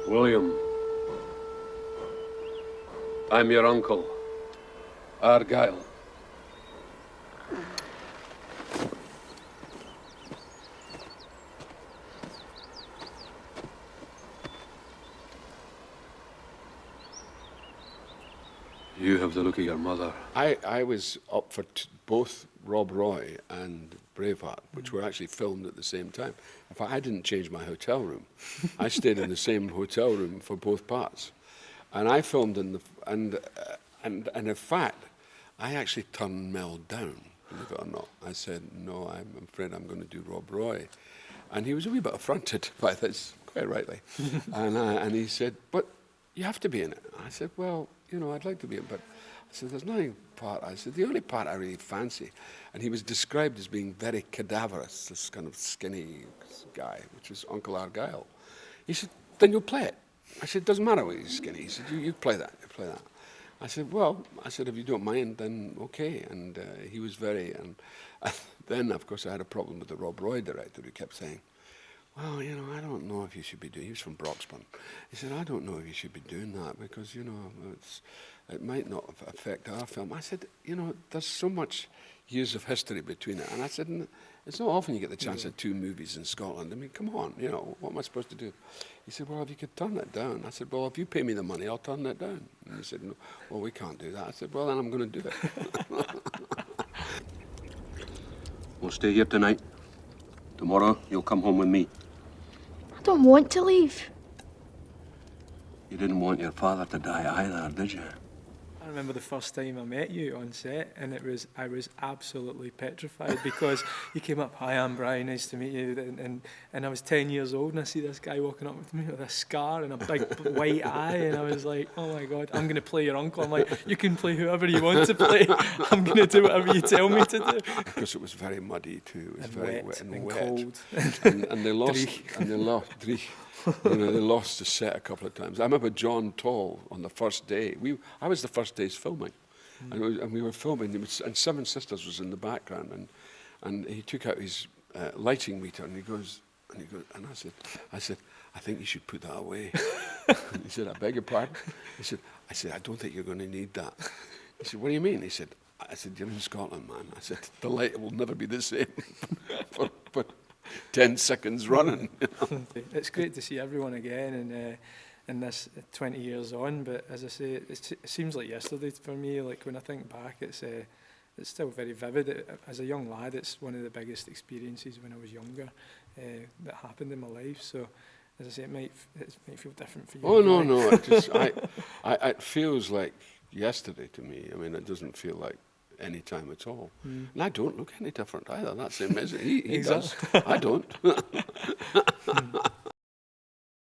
William, I'm your uncle, Argyle. You have the look of your mother. I was up for both Rob Roy and Braveheart, which were actually filmed at the same time. In fact, I didn't change my hotel room. I stayed in the same hotel room for both parts. And I filmed in the, and in fact, I actually turned Mel down, believe it or not. I said, no, I'm afraid I'm going to do Rob Roy. And he was a wee bit affronted by this, quite rightly. And he said, but you have to be in it. I said, well, you know, I'd like to be in it, but I said, there's nothing part. I said, the only part I really fancy, and he was described as being very cadaverous, this kind of skinny guy, which was Uncle Argyle. He said, then you'll play it. I said, doesn't matter whether he's skinny. He said, you play that, you play that. I said, well, if you don't mind, then okay. And he was very, and then, of course, I had a problem with the Rob Roy director who kept saying, well, you know, I don't know if you should be doing, he was from Broxburn. He said, I don't know if you should be doing that because, you know, it might not affect our film. I said, you know, there's so much years of history between it. And I said, it's not often you get the chance of 2 movies in Scotland. I mean, come on, you know, what am I supposed to do? He said, well, if you could turn it down. I said, well, if you pay me the money, I'll turn it down. And he said, no, well, we can't do that. I said, well, then I'm going to do it. We'll stay here tonight. Tomorrow, you'll come home with me. I don't want to leave. You didn't want your father to die either, did you? I remember the first time I met you on set, and I was absolutely petrified because you came up, hi, I'm Brian, nice to meet you, and I was 10 years old, and I see this guy walking up with me with a scar and a big white eye, and I was like, oh my God, I'm going to play your uncle. I'm like, you can play whoever you want to play. I'm going to do whatever you tell me to do. Because it was very muddy too. It was very wet and wet. Cold. And they lost, you know, they lost the set a couple of times. I remember John Toll on the first day. I was the first day's filming, and we were filming, and Seven Sisters was in the background, and he took out his lighting meter, and he goes, and I said, I think you should put that away. He said, I beg your pardon? I said, I don't think you're going to need that. He said, what do you mean? I said, you're in Scotland, man. I said, the light will never be the same for 10 seconds running. You know? It's great to see everyone again, and this 20 years on. But as I say, it seems like yesterday for me. Like when I think back, it's still very vivid. As a young lad, it's one of the biggest experiences when I was younger that happened in my life. So, as I say, it might feel different for you. Oh no! It feels like yesterday to me. I mean, it doesn't feel like any time at all. And I don't look any different either. That's amazing. He does. I don't.